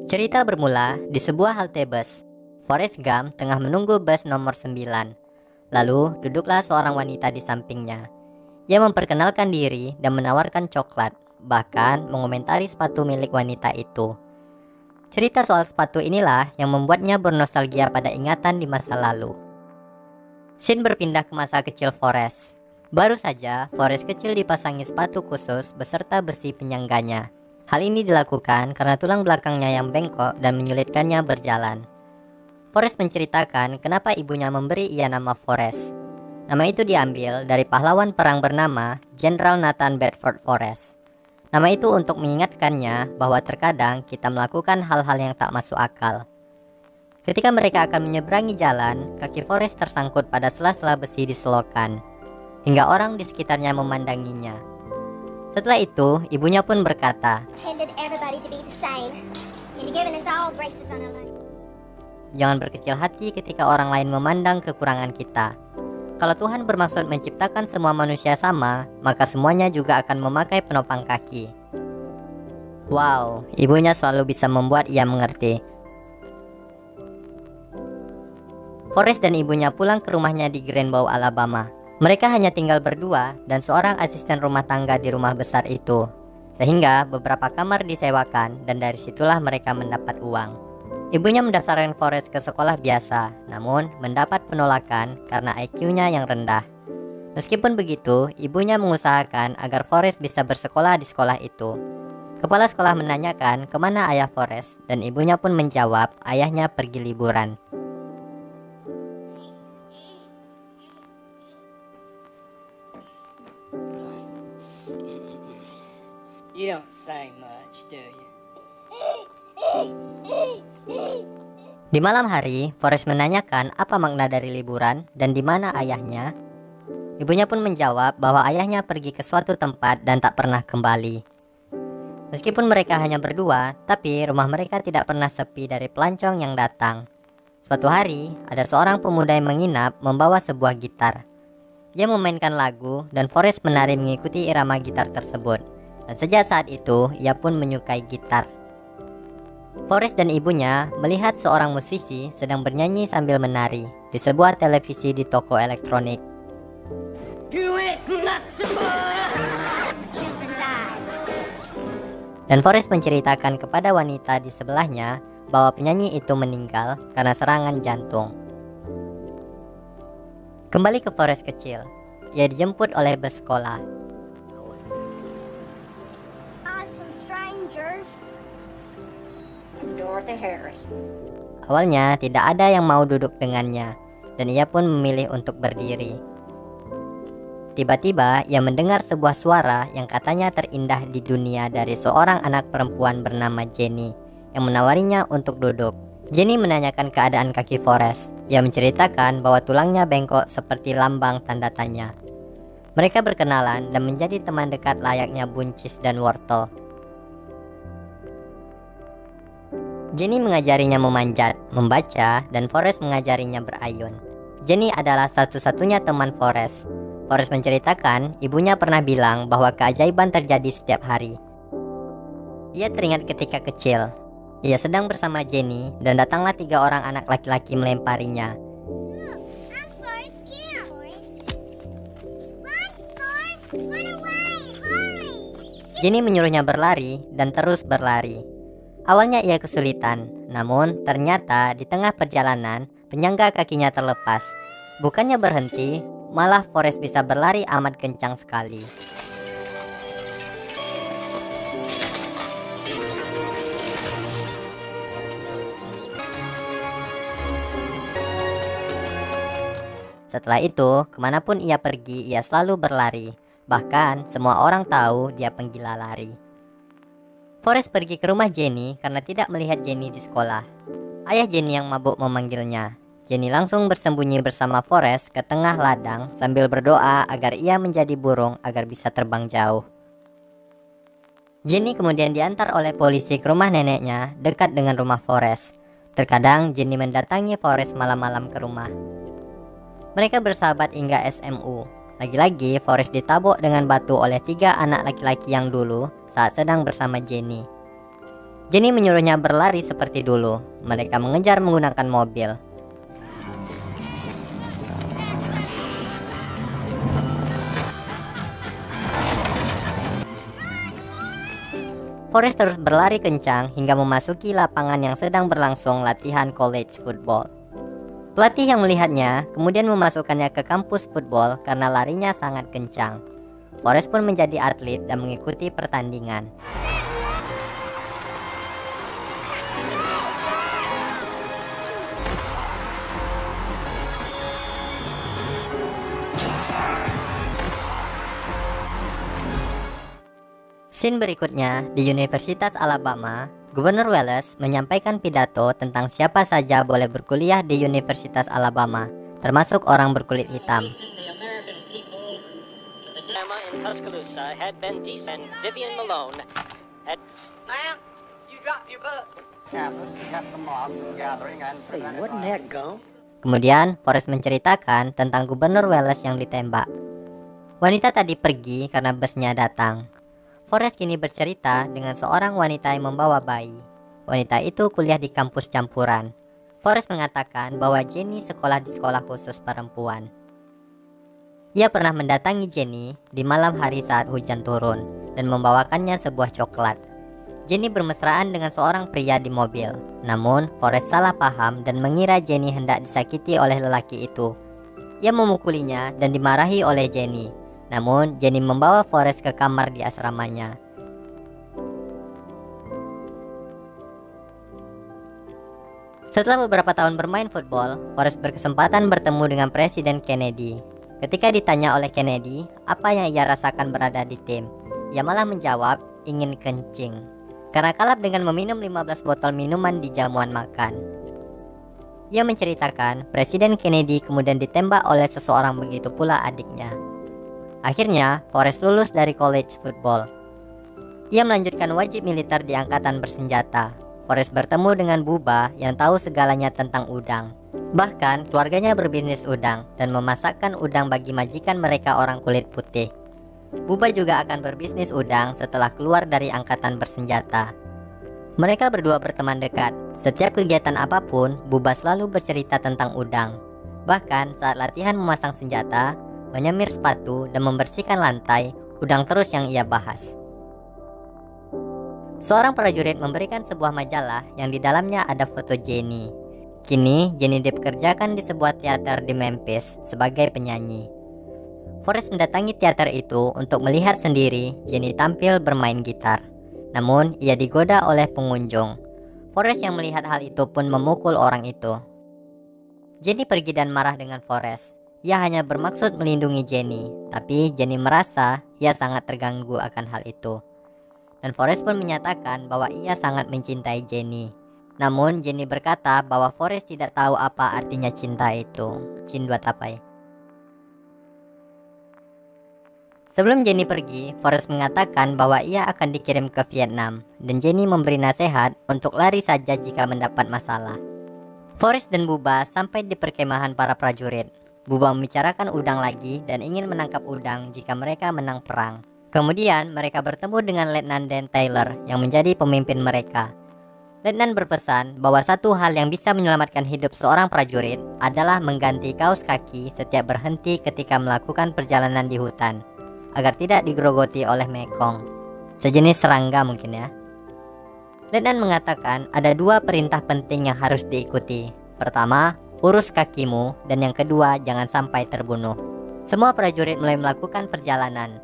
Cerita bermula di sebuah halte bus. Forrest Gump tengah menunggu bus nomor 9. Lalu duduklah seorang wanita di sampingnya. Ia memperkenalkan diri dan menawarkan coklat, bahkan mengomentari sepatu milik wanita itu. Cerita soal sepatu inilah yang membuatnya bernostalgia pada ingatan di masa lalu. Scene berpindah ke masa kecil Forrest. Baru saja Forrest kecil dipasangi sepatu khusus beserta besi penyangganya. Hal ini dilakukan karena tulang belakangnya yang bengkok dan menyulitkannya berjalan. Forrest menceritakan kenapa ibunya memberi ia nama Forrest. Nama itu diambil dari pahlawan perang bernama Jenderal Nathan Bedford Forrest. Nama itu untuk mengingatkannya bahwa terkadang kita melakukan hal-hal yang tak masuk akal. Ketika mereka akan menyeberangi jalan, kaki Forrest tersangkut pada sela-sela besi di selokan, hingga orang di sekitarnya memandanginya. Setelah itu, ibunya pun berkata, "Jangan berkecil hati ketika orang lain memandang kekurangan kita. Kalau Tuhan bermaksud menciptakan semua manusia sama, maka semuanya juga akan memakai penopang kaki." Wow, ibunya selalu bisa membuat ia mengerti. Forrest dan ibunya pulang ke rumahnya di Greenbow, Alabama. Mereka hanya tinggal berdua dan seorang asisten rumah tangga di rumah besar itu. Sehingga beberapa kamar disewakan dan dari situlah mereka mendapat uang. Ibunya mendaftarkan Forrest ke sekolah biasa, namun mendapat penolakan karena IQ-nya yang rendah. Meskipun begitu, ibunya mengusahakan agar Forrest bisa bersekolah di sekolah itu. Kepala sekolah menanyakan kemana ayah Forrest dan ibunya pun menjawab ayahnya pergi liburan. You don't say much, do you? Di malam hari, Forrest menanyakan apa makna dari liburan dan di mana ayahnya. Ibunya pun menjawab bahwa ayahnya pergi ke suatu tempat dan tak pernah kembali. Meskipun mereka hanya berdua, tapi rumah mereka tidak pernah sepi dari pelancong yang datang. Suatu hari, ada seorang pemuda yang menginap membawa sebuah gitar. Ia memainkan lagu dan Forrest menari mengikuti irama gitar tersebut. Dan sejak saat itu, ia pun menyukai gitar. Forrest dan ibunya melihat seorang musisi sedang bernyanyi sambil menari di sebuah televisi di toko elektronik. Dan Forrest menceritakan kepada wanita di sebelahnya bahwa penyanyi itu meninggal karena serangan jantung. Kembali ke Forrest kecil, ia dijemput oleh bus sekolah. Awalnya tidak ada yang mau duduk dengannya, dan ia pun memilih untuk berdiri. Tiba-tiba ia mendengar sebuah suara yang katanya terindah di dunia dari seorang anak perempuan bernama Jenny yang menawarinya untuk duduk. Jenny menanyakan keadaan kaki Forrest. Ia menceritakan bahwa tulangnya bengkok seperti lambang tanda tanya. Mereka berkenalan dan menjadi teman dekat layaknya buncis dan wortel. Jenny mengajarinya memanjat, membaca, dan Forrest mengajarinya berayun. Jenny adalah satu-satunya teman Forrest. Forrest menceritakan ibunya pernah bilang bahwa keajaiban terjadi setiap hari. Ia teringat ketika kecil. Ia sedang bersama Jenny dan datanglah 3 orang anak laki-laki melemparinya. Jenny menyuruhnya berlari dan terus berlari. Awalnya ia kesulitan, namun ternyata di tengah perjalanan penyangga kakinya terlepas. Bukannya berhenti, malah Forrest bisa berlari amat kencang sekali. Setelah itu, kemanapun ia pergi, ia selalu berlari. Bahkan semua orang tahu dia penggila lari. Forrest pergi ke rumah Jenny karena tidak melihat Jenny di sekolah. Ayah Jenny yang mabuk memanggilnya. Jenny langsung bersembunyi bersama Forrest ke tengah ladang sambil berdoa agar ia menjadi burung agar bisa terbang jauh. Jenny kemudian diantar oleh polisi ke rumah neneknya dekat dengan rumah Forrest. Terkadang Jenny mendatangi Forrest malam-malam ke rumah. Mereka bersahabat hingga SMU. Lagi-lagi Forrest ditabok dengan batu oleh 3 anak laki-laki yang dulu saat sedang bersama Jenny. Jenny menyuruhnya berlari seperti dulu. Mereka mengejar menggunakan mobil. Forrest terus berlari kencang hingga memasuki lapangan yang sedang berlangsung latihan college football. Pelatih yang melihatnya kemudian memasukkannya ke kampus football karena larinya sangat kencang. Forrest pun menjadi atlet dan mengikuti pertandingan. Scene berikutnya, di Universitas Alabama, Gubernur Wallace menyampaikan pidato tentang siapa saja boleh berkuliah di Universitas Alabama, termasuk orang berkulit hitam. In Tuscaloosa had been decent. Vivian Malone had. Ma'am, you dropped your book. Campus kept the mob from gathering and Say, wasn't that gone? Kemudian, Forrest menceritakan tentang Gubernur Wallace yang ditembak. Wanita tadi pergi karena busnya datang. Forrest kini bercerita dengan seorang wanita yang membawa bayi. Wanita itu kuliah di kampus campuran. Forrest mengatakan bahwa Jenny sekolah di sekolah khusus perempuan. Ia pernah mendatangi Jenny di malam hari saat hujan turun dan membawakannya sebuah coklat. Jenny bermesraan dengan seorang pria di mobil. Namun, Forrest salah paham dan mengira Jenny hendak disakiti oleh lelaki itu. Ia memukulinya dan dimarahi oleh Jenny. Namun, Jenny membawa Forrest ke kamar di asramanya. Setelah beberapa tahun bermain football, Forrest berkesempatan bertemu dengan Presiden Kennedy. Ketika ditanya oleh Kennedy apa yang ia rasakan berada di tim, ia malah menjawab ingin kencing karena kalap dengan meminum 15 botol minuman di jamuan makan. Ia menceritakan Presiden Kennedy kemudian ditembak oleh seseorang, begitu pula adiknya. Akhirnya, Forrest lulus dari college football. Ia melanjutkan wajib militer di angkatan bersenjata. Forrest bertemu dengan Bubba yang tahu segalanya tentang udang. Bahkan, keluarganya berbisnis udang dan memasakkan udang bagi majikan mereka orang kulit putih. Bubba juga akan berbisnis udang setelah keluar dari angkatan bersenjata. Mereka berdua berteman dekat. Setiap kegiatan apapun, Bubba selalu bercerita tentang udang. Bahkan, saat latihan memasang senjata, menyemir sepatu, dan membersihkan lantai, udang terus yang ia bahas. Seorang prajurit memberikan sebuah majalah yang di dalamnya ada foto Jenny. Kini, Jenny dipekerjakan di sebuah teater di Memphis sebagai penyanyi. Forrest mendatangi teater itu untuk melihat sendiri Jenny tampil bermain gitar. Namun, ia digoda oleh pengunjung. Forrest yang melihat hal itu pun memukul orang itu. Jenny pergi dan marah dengan Forrest. Ia hanya bermaksud melindungi Jenny, tapi Jenny merasa ia sangat terganggu akan hal itu. Dan Forrest pun menyatakan bahwa ia sangat mencintai Jenny. Namun Jenny berkata bahwa Forrest tidak tahu apa artinya cinta itu. Cinta tapai. Sebelum Jenny pergi, Forrest mengatakan bahwa ia akan dikirim ke Vietnam, dan Jenny memberi nasihat untuk lari saja jika mendapat masalah. Forrest dan Bubba sampai di perkemahan para prajurit. Bubba membicarakan udang lagi dan ingin menangkap udang jika mereka menang perang. Kemudian mereka bertemu dengan Letnan Dan Taylor yang menjadi pemimpin mereka. Letnan berpesan bahwa satu hal yang bisa menyelamatkan hidup seorang prajurit adalah mengganti kaos kaki setiap berhenti ketika melakukan perjalanan di hutan, agar tidak digerogoti oleh mekong, sejenis serangga mungkin ya. Letnan mengatakan ada dua perintah penting yang harus diikuti. Pertama, urus kakimu, dan yang kedua, jangan sampai terbunuh. Semua prajurit mulai melakukan perjalanan.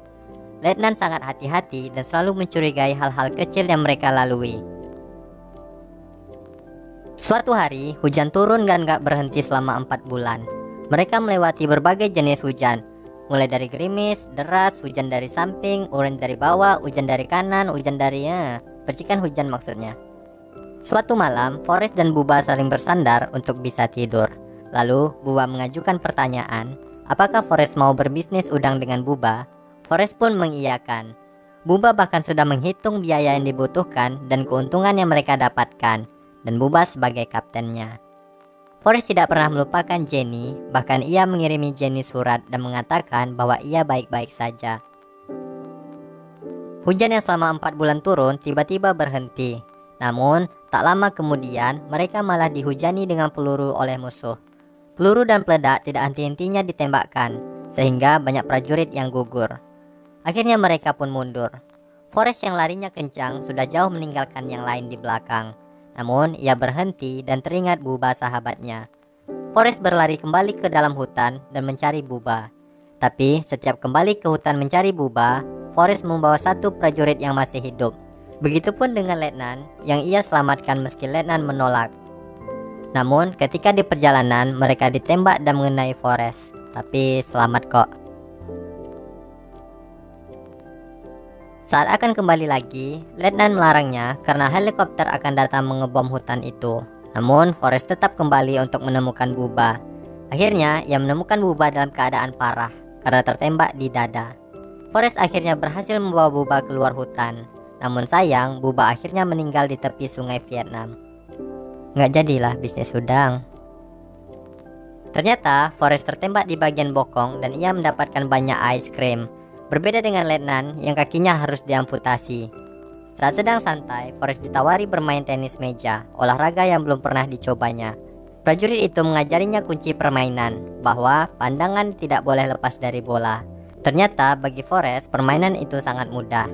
Letnan sangat hati-hati dan selalu mencurigai hal-hal kecil yang mereka lalui. Suatu hari, hujan turun dan gak berhenti selama 4 bulan. Mereka melewati berbagai jenis hujan, mulai dari gerimis, deras, hujan dari samping, hujan dari bawah, hujan dari kanan, hujan dari percikan hujan maksudnya. Suatu malam, Forrest dan Bubba saling bersandar untuk bisa tidur. Lalu, Bubba mengajukan pertanyaan, apakah Forrest mau berbisnis udang dengan Bubba? Forrest pun mengiyakan. Bubba bahkan sudah menghitung biaya yang dibutuhkan dan keuntungan yang mereka dapatkan, dan Bubba sebagai kaptennya. Forrest tidak pernah melupakan Jenny, bahkan ia mengirimi Jenny surat dan mengatakan bahwa ia baik-baik saja. Hujan yang selama 4 bulan turun tiba-tiba berhenti. Namun, tak lama kemudian mereka malah dihujani dengan peluru oleh musuh. Peluru dan peledak tidak henti-hentinya ditembakkan, sehingga banyak prajurit yang gugur. Akhirnya mereka pun mundur. Forrest yang larinya kencang sudah jauh meninggalkan yang lain di belakang. Namun, ia berhenti dan teringat Bubba sahabatnya. Forrest berlari kembali ke dalam hutan dan mencari Bubba. Tapi, setiap kembali ke hutan mencari Bubba, Forrest membawa satu prajurit yang masih hidup. Begitupun dengan Letnan yang ia selamatkan meski Letnan menolak. Namun ketika di perjalanan mereka ditembak dan mengenai Forrest, tapi selamat kok. Saat akan kembali lagi, Letnan melarangnya karena helikopter akan datang mengebom hutan itu. Namun Forrest tetap kembali untuk menemukan Bubba. Akhirnya ia menemukan Bubba dalam keadaan parah karena tertembak di dada. Forrest akhirnya berhasil membawa Bubba keluar hutan. Namun sayang, Bubba akhirnya meninggal di tepi sungai Vietnam. Nggak jadilah bisnis udang. Ternyata Forrest tertembak di bagian bokong dan ia mendapatkan banyak ice cream. Berbeda dengan Letnan yang kakinya harus diamputasi. Saat sedang santai, Forrest ditawari bermain tenis meja, olahraga yang belum pernah dicobanya. Prajurit itu mengajarinya kunci permainan, bahwa pandangan tidak boleh lepas dari bola. Ternyata bagi Forrest, permainan itu sangat mudah.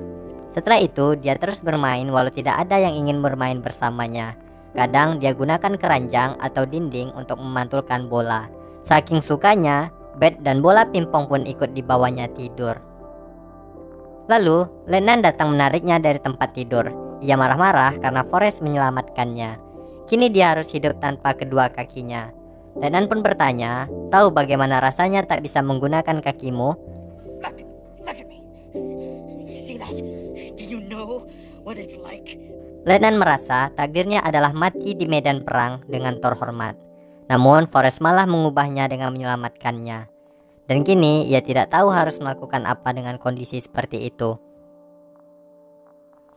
Setelah itu, dia terus bermain walau tidak ada yang ingin bermain bersamanya. Kadang dia gunakan keranjang atau dinding untuk memantulkan bola. Saking sukanya, bat dan bola pingpong pun ikut dibawanya tidur. Lalu, Letnan datang menariknya dari tempat tidur. Ia marah-marah karena Forrest menyelamatkannya. Kini dia harus hidup tanpa kedua kakinya. Letnan pun bertanya, tahu bagaimana rasanya tak bisa menggunakan kakimu? Look at me. You see that? Do you know what it's like? Letnan merasa takdirnya adalah mati di medan perang dengan terhormat. Namun Forrest malah mengubahnya dengan menyelamatkannya. Dan kini ia tidak tahu harus melakukan apa dengan kondisi seperti itu.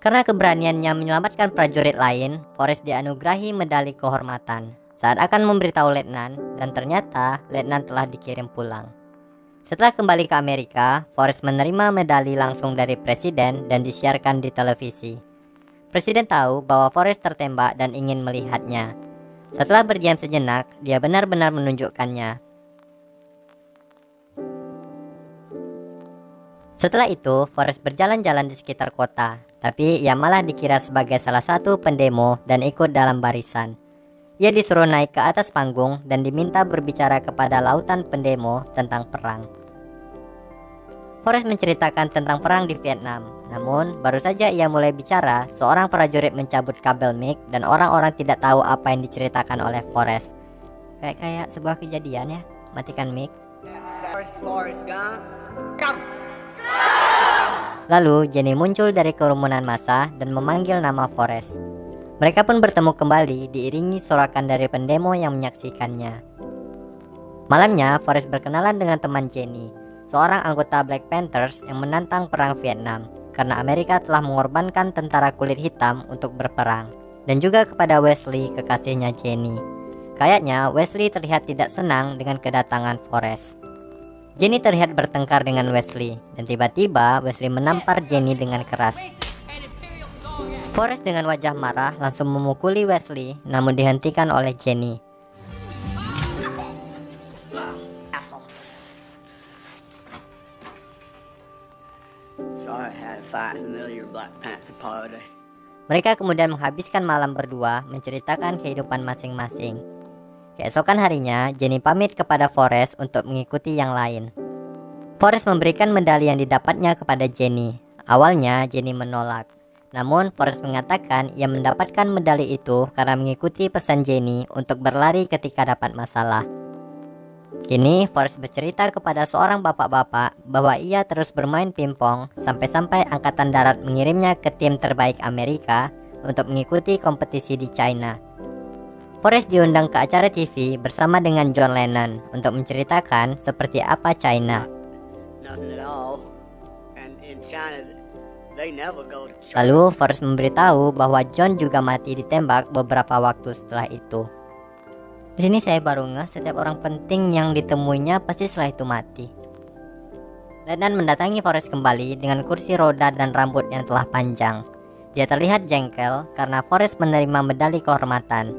Karena keberaniannya menyelamatkan prajurit lain, Forrest dianugerahi medali kehormatan saat akan memberitahu Letnan, dan ternyata Letnan telah dikirim pulang. Setelah kembali ke Amerika, Forrest menerima medali langsung dari presiden dan disiarkan di televisi. Presiden tahu bahwa Forrest tertembak dan ingin melihatnya. Setelah berdiam sejenak, dia benar-benar menunjukkannya. Setelah itu, Forrest berjalan-jalan di sekitar kota, tapi ia malah dikira sebagai salah satu pendemo dan ikut dalam barisan. Ia disuruh naik ke atas panggung dan diminta berbicara kepada lautan pendemo tentang perang. Forrest menceritakan tentang perang di Vietnam. Namun, baru saja ia mulai bicara, seorang prajurit mencabut kabel mic dan orang-orang tidak tahu apa yang diceritakan oleh Forrest. Kayak sebuah kejadian ya, matikan mic. Lalu, Jenny muncul dari kerumunan massa dan memanggil nama Forrest. Mereka pun bertemu kembali diiringi sorakan dari pendemo yang menyaksikannya. Malamnya, Forrest berkenalan dengan teman Jenny, seorang anggota Black Panthers yang menantang perang Vietnam karena Amerika telah mengorbankan tentara kulit hitam untuk berperang, dan juga kepada Wesley, kekasihnya Jenny. Kayaknya Wesley terlihat tidak senang dengan kedatangan Forrest. Jenny terlihat bertengkar dengan Wesley, dan tiba-tiba Wesley menampar Jenny dengan keras. Forrest dengan wajah marah langsung memukuli Wesley, namun dihentikan oleh Jenny. Mereka kemudian menghabiskan malam berdua menceritakan kehidupan masing-masing. Keesokan harinya, Jenny pamit kepada Forrest untuk mengikuti yang lain. Forrest memberikan medali yang didapatnya kepada Jenny. Awalnya Jenny menolak. Namun Forrest mengatakan ia mendapatkan medali itu karena mengikuti pesan Jenny untuk berlari ketika dapat masalah. Kini Forrest bercerita kepada seorang bapak-bapak bahwa ia terus bermain pingpong sampai-sampai Angkatan Darat mengirimnya ke tim terbaik Amerika untuk mengikuti kompetisi di China. Forrest diundang ke acara TV bersama dengan John Lennon untuk menceritakan seperti apa China. Lalu Forrest memberitahu bahwa John juga mati ditembak beberapa waktu setelah itu. Di sini saya baru ngeh setiap orang penting yang ditemuinya pasti setelah itu mati. Lennon mendatangi Forrest kembali dengan kursi roda dan rambut yang telah panjang. Dia terlihat jengkel karena Forrest menerima medali kehormatan.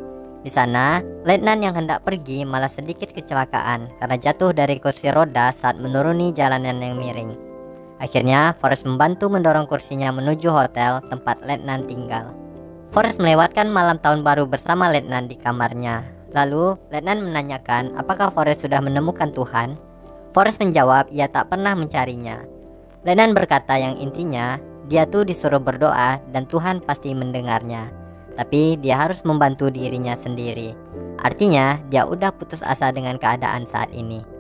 Di sana, Letnan yang hendak pergi malah sedikit kecelakaan karena jatuh dari kursi roda saat menuruni jalanan yang miring. Akhirnya, Forrest membantu mendorong kursinya menuju hotel tempat Letnan tinggal. Forrest melewatkan malam tahun baru bersama Letnan di kamarnya. Lalu, Letnan menanyakan apakah Forrest sudah menemukan Tuhan. Forrest menjawab ia tak pernah mencarinya. Letnan berkata yang intinya, dia tuh disuruh berdoa dan Tuhan pasti mendengarnya. Tapi dia harus membantu dirinya sendiri. Artinya, dia udah putus asa dengan keadaan saat ini.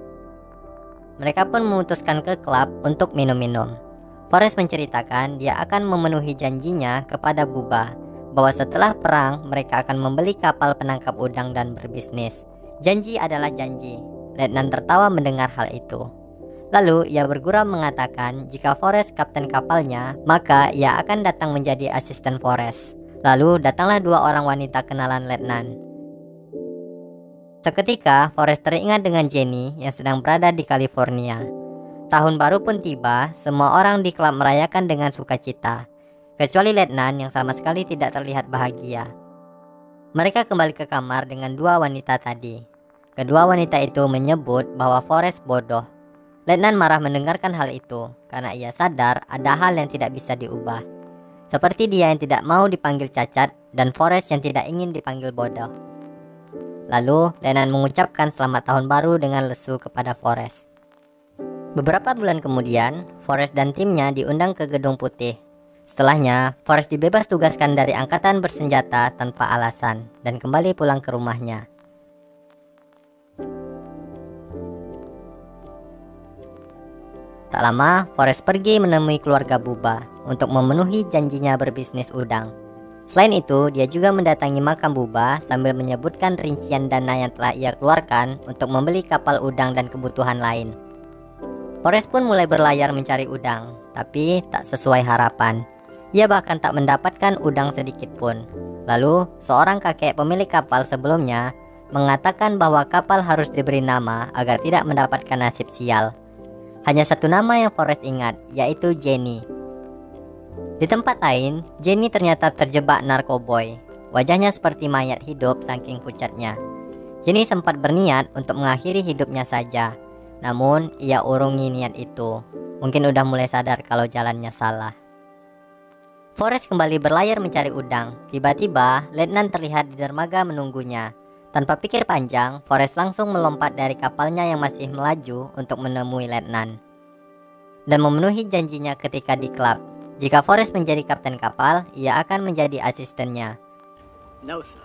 Mereka pun memutuskan ke klub untuk minum-minum. Forrest menceritakan dia akan memenuhi janjinya kepada Bubba bahwa setelah perang mereka akan membeli kapal penangkap udang dan berbisnis. Janji adalah janji. Letnan tertawa mendengar hal itu. Lalu ia bergurau mengatakan jika Forrest kapten kapalnya, maka ia akan datang menjadi asisten Forrest. Lalu datanglah dua orang wanita kenalan Letnan. Seketika Forrest teringat dengan Jenny yang sedang berada di California. Tahun baru pun tiba, semua orang di klub merayakan dengan sukacita, kecuali Letnan yang sama sekali tidak terlihat bahagia. Mereka kembali ke kamar dengan dua wanita tadi. Kedua wanita itu menyebut bahwa Forrest bodoh. Letnan marah mendengarkan hal itu karena ia sadar ada hal yang tidak bisa diubah. Seperti dia yang tidak mau dipanggil cacat dan Forrest yang tidak ingin dipanggil bodoh. Lalu Letnan mengucapkan selamat tahun baru dengan lesu kepada Forrest. Beberapa bulan kemudian, Forrest dan timnya diundang ke Gedung Putih. Setelahnya, Forrest dibebas tugaskan dari angkatan bersenjata tanpa alasan dan kembali pulang ke rumahnya. Tak lama, Forrest pergi menemui keluarga Bubba untuk memenuhi janjinya berbisnis udang. Selain itu, dia juga mendatangi makam Bubba sambil menyebutkan rincian dana yang telah ia keluarkan untuk membeli kapal udang dan kebutuhan lain. Forrest pun mulai berlayar mencari udang, tapi tak sesuai harapan. Ia bahkan tak mendapatkan udang sedikit pun. Lalu, seorang kakek pemilik kapal sebelumnya mengatakan bahwa kapal harus diberi nama agar tidak mendapatkan nasib sial. Hanya satu nama yang Forrest ingat, yaitu Jenny. Di tempat lain, Jenny ternyata terjebak narkoboy. Wajahnya seperti mayat hidup saking pucatnya. Jenny sempat berniat untuk mengakhiri hidupnya saja. Namun, ia urungi niat itu. Mungkin udah mulai sadar kalau jalannya salah. Forrest kembali berlayar mencari udang. Tiba-tiba, Letnan terlihat di dermaga menunggunya. Tanpa pikir panjang, Forrest langsung melompat dari kapalnya yang masih melaju untuk menemui Letnan dan memenuhi janjinya ketika di klub. Jika Forrest menjadi kapten kapal, ia akan menjadi asistennya. No, sir.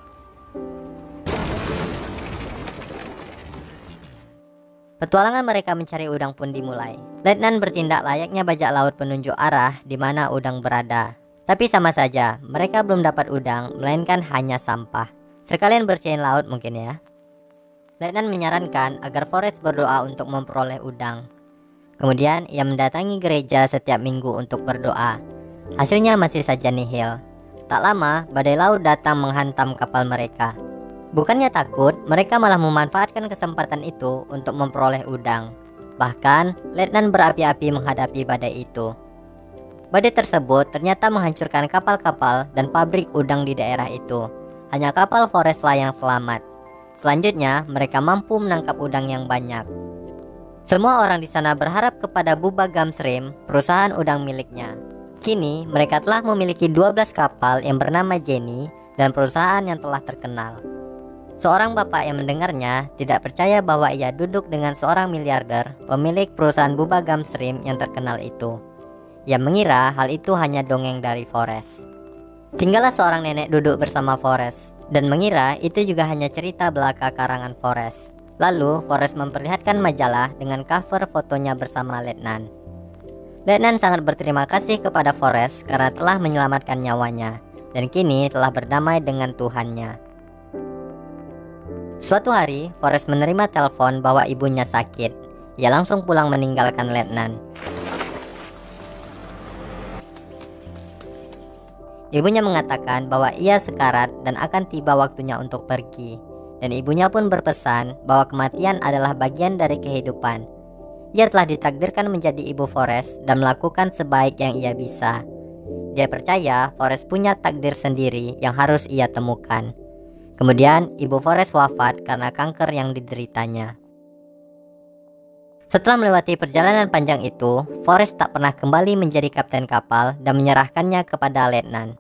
Petualangan mereka mencari udang pun dimulai. Letnan bertindak layaknya bajak laut penunjuk arah di mana udang berada. Tapi sama saja, mereka belum dapat udang, melainkan hanya sampah. Sekalian bersihin laut mungkin ya. Letnan menyarankan agar Forrest berdoa untuk memperoleh udang. Kemudian ia mendatangi gereja setiap minggu untuk berdoa. Hasilnya masih saja nihil. Tak lama, badai laut datang menghantam kapal mereka. Bukannya takut, mereka malah memanfaatkan kesempatan itu untuk memperoleh udang. Bahkan, Letnan berapi-api menghadapi badai itu. Badai tersebut ternyata menghancurkan kapal-kapal dan pabrik udang di daerah itu. Hanya kapal Forrest lah yang selamat. Selanjutnya, mereka mampu menangkap udang yang banyak. Semua orang di sana berharap kepada Bubba Gumshrimp, perusahaan udang miliknya. Kini, mereka telah memiliki 12 kapal yang bernama Jenny dan perusahaan yang telah terkenal. Seorang bapak yang mendengarnya tidak percaya bahwa ia duduk dengan seorang miliarder, pemilik perusahaan Bubba Gumshrimp yang terkenal itu. Ia mengira hal itu hanya dongeng dari Forrest. Tinggallah seorang nenek duduk bersama Forrest dan mengira itu juga hanya cerita belaka karangan Forrest. Lalu, Forrest memperlihatkan majalah dengan cover fotonya bersama Letnan. Letnan sangat berterima kasih kepada Forrest karena telah menyelamatkan nyawanya, dan kini telah berdamai dengan Tuhannya. Suatu hari, Forrest menerima telepon bahwa ibunya sakit. Ia langsung pulang meninggalkan Letnan. Ibunya mengatakan bahwa ia sekarat dan akan tiba waktunya untuk pergi. Dan ibunya pun berpesan bahwa kematian adalah bagian dari kehidupan. Ia telah ditakdirkan menjadi ibu Forrest dan melakukan sebaik yang ia bisa. Dia percaya Forrest punya takdir sendiri yang harus ia temukan. Kemudian ibu Forrest wafat karena kanker yang dideritanya. Setelah melewati perjalanan panjang itu, Forrest tak pernah kembali menjadi kapten kapal dan menyerahkannya kepada letnan.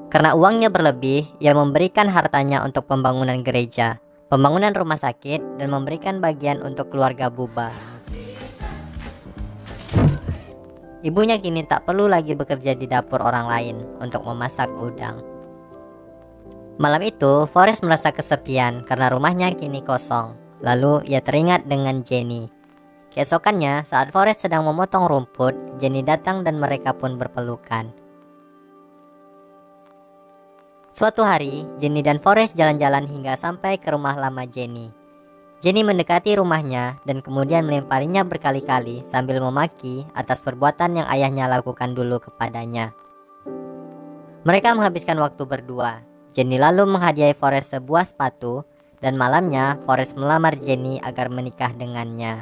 Karena uangnya berlebih, ia memberikan hartanya untuk pembangunan gereja, pembangunan rumah sakit, dan memberikan bagian untuk keluarga Bubba. Ibunya kini tak perlu lagi bekerja di dapur orang lain untuk memasak udang. Malam itu, Forrest merasa kesepian karena rumahnya kini kosong. Lalu ia teringat dengan Jenny. Keesokannya, saat Forrest sedang memotong rumput, Jenny datang dan mereka pun berpelukan. Suatu hari, Jenny dan Forrest jalan-jalan hingga sampai ke rumah lama Jenny. Jenny mendekati rumahnya dan kemudian melemparinya berkali-kali sambil memaki atas perbuatan yang ayahnya lakukan dulu kepadanya. Mereka menghabiskan waktu berdua. Jenny lalu menghadiahi Forrest sebuah sepatu, dan malamnya Forrest melamar Jenny agar menikah dengannya.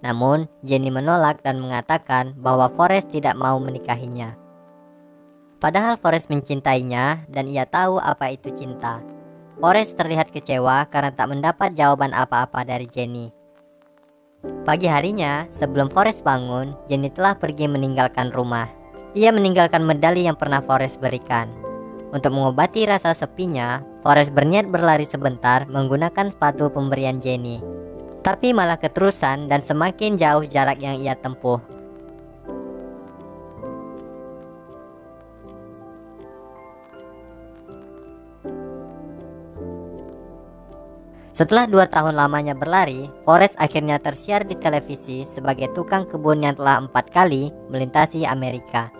Namun, Jenny menolak dan mengatakan bahwa Forrest tidak mau menikahinya. Padahal Forrest mencintainya dan ia tahu apa itu cinta. Forrest terlihat kecewa karena tak mendapat jawaban apa-apa dari Jenny. Pagi harinya, sebelum Forrest bangun, Jenny telah pergi meninggalkan rumah. Ia meninggalkan medali yang pernah Forrest berikan. Untuk mengobati rasa sepinya, Forrest berniat berlari sebentar menggunakan sepatu pemberian Jenny. Tapi malah keterusan dan semakin jauh jarak yang ia tempuh. Setelah 2 tahun lamanya berlari, Forrest akhirnya tersiar di televisi sebagai tukang kebun yang telah 4 kali melintasi Amerika.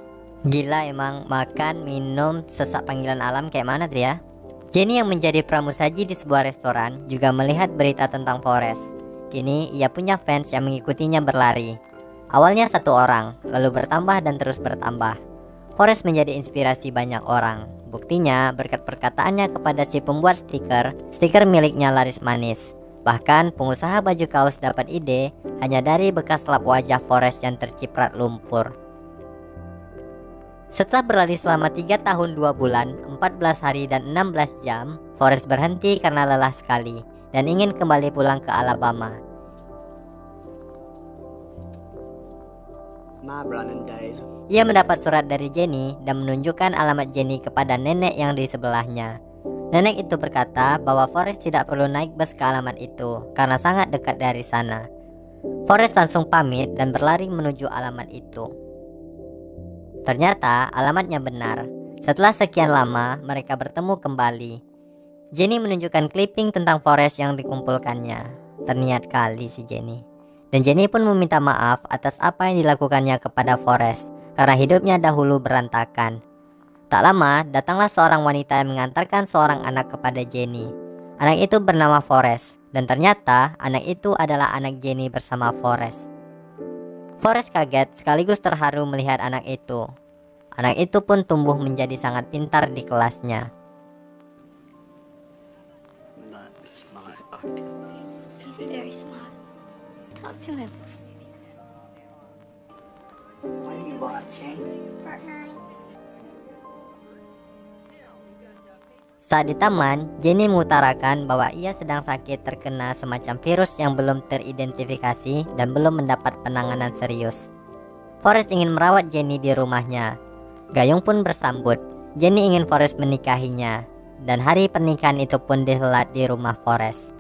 Gila emang, makan, minum, sesak panggilan alam kayak mana Tri ya? Jenny yang menjadi pramusaji di sebuah restoran juga melihat berita tentang Forrest. Kini ia punya fans yang mengikutinya berlari. Awalnya 1 orang, lalu bertambah dan terus bertambah. Forrest menjadi inspirasi banyak orang. Buktinya berkat perkataannya kepada si pembuat stiker miliknya laris manis. Bahkan pengusaha baju kaos dapat ide hanya dari bekas lap wajah Forrest yang terciprat lumpur. Setelah berlari selama 3 tahun 2 bulan, 14 hari dan 16 jam, Forrest berhenti karena lelah sekali dan ingin kembali pulang ke Alabama. Ia mendapat surat dari Jenny dan menunjukkan alamat Jenny kepada nenek yang di sebelahnya. Nenek itu berkata bahwa Forrest tidak perlu naik bus ke alamat itu karena sangat dekat dari sana. Forrest langsung pamit dan berlari menuju alamat itu. Ternyata alamatnya benar. Setelah sekian lama, mereka bertemu kembali. Jenny menunjukkan clipping tentang Forrest yang dikumpulkannya. Terniat kali si Jenny. Dan Jenny pun meminta maaf atas apa yang dilakukannya kepada Forrest karena hidupnya dahulu berantakan. Tak lama, datanglah seorang wanita yang mengantarkan seorang anak kepada Jenny. Anak itu bernama Forrest, dan ternyata anak itu adalah anak Jenny bersama Forrest. Forrest kaget sekaligus terharu melihat anak itu. Anak itu pun tumbuh menjadi sangat pintar di kelasnya. He's very smart. Talk to him. What are you watching? Saat di taman, Jenny mengutarakan bahwa ia sedang sakit terkena semacam virus yang belum teridentifikasi dan belum mendapat penanganan serius. Forrest ingin merawat Jenny di rumahnya. Gayung pun bersambut. Jenny ingin Forrest menikahinya, dan hari pernikahan itu pun dihelat di rumah Forrest.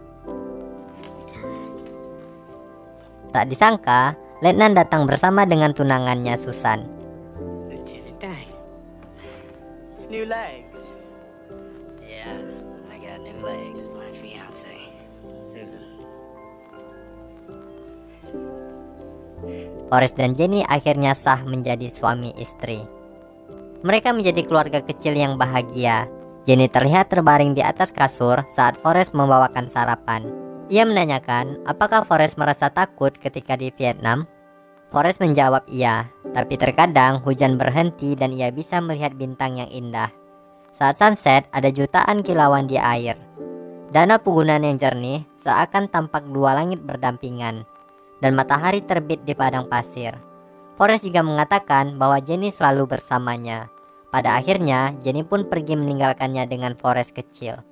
Tak disangka, Letnan datang bersama dengan tunangannya Susan. Lieutenant Dan. New legs. Yeah, I got new legs. My fiance, Susan. Forrest dan Jenny akhirnya sah menjadi suami istri. Mereka menjadi keluarga kecil yang bahagia. Jenny terlihat terbaring di atas kasur saat Forrest membawakan sarapan. Ia menanyakan apakah Forrest merasa takut ketika di Vietnam. Forrest menjawab iya, tapi terkadang hujan berhenti dan ia bisa melihat bintang yang indah. Saat sunset, ada jutaan kilauan di air. Danau pegunungan yang jernih seakan tampak 2 langit berdampingan, dan matahari terbit di padang pasir. Forrest juga mengatakan bahwa Jenny selalu bersamanya. Pada akhirnya, Jenny pun pergi meninggalkannya dengan Forrest kecil.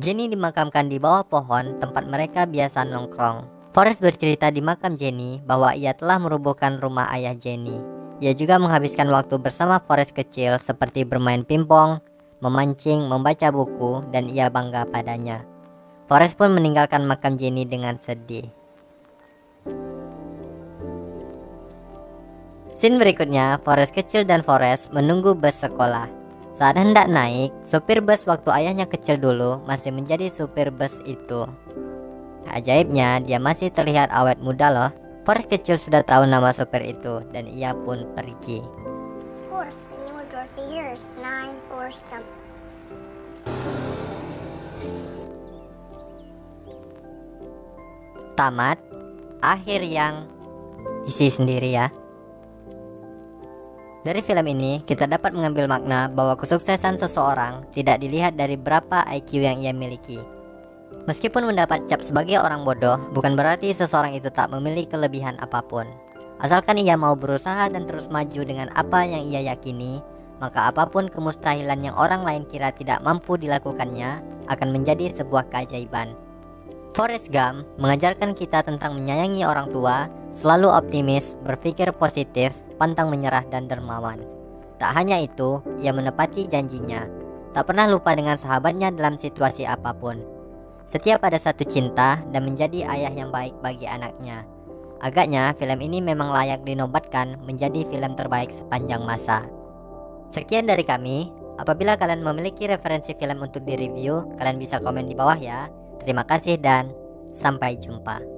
Jenny dimakamkan di bawah pohon tempat mereka biasa nongkrong. Forrest bercerita di makam Jenny bahwa ia telah merubuhkan rumah ayah Jenny. Ia juga menghabiskan waktu bersama Forrest kecil seperti bermain pingpong, memancing, membaca buku, dan ia bangga padanya. Forrest pun meninggalkan makam Jenny dengan sedih. Scene berikutnya, Forrest kecil dan Forrest menunggu bus sekolah. Saat hendak naik, supir bus waktu ayahnya kecil dulu masih menjadi supir bus itu. Ajaibnya, dia masih terlihat awet muda loh. Forrest kecil sudah tahu nama supir itu dan ia pun pergi. Forrest, the new Dorothy here is 9 Forrest Gump. Tamat, akhir yang isi sendiri ya. Dari film ini, kita dapat mengambil makna bahwa kesuksesan seseorang tidak dilihat dari berapa IQ yang ia miliki. Meskipun mendapat cap sebagai orang bodoh, bukan berarti seseorang itu tak memiliki kelebihan apapun. Asalkan ia mau berusaha dan terus maju dengan apa yang ia yakini, maka apapun kemustahilan yang orang lain kira tidak mampu dilakukannya akan menjadi sebuah keajaiban. Forrest Gump mengajarkan kita tentang menyayangi orang tua, selalu optimis, berpikir positif, pantang menyerah dan dermawan. Tak hanya itu, ia menepati janjinya, tak pernah lupa dengan sahabatnya dalam situasi apapun. Setia pada satu cinta dan menjadi ayah yang baik bagi anaknya. Agaknya film ini memang layak dinobatkan menjadi film terbaik sepanjang masa. Sekian dari kami. Apabila kalian memiliki referensi film untuk direview, kalian bisa komen di bawah ya. Terima kasih dan sampai jumpa.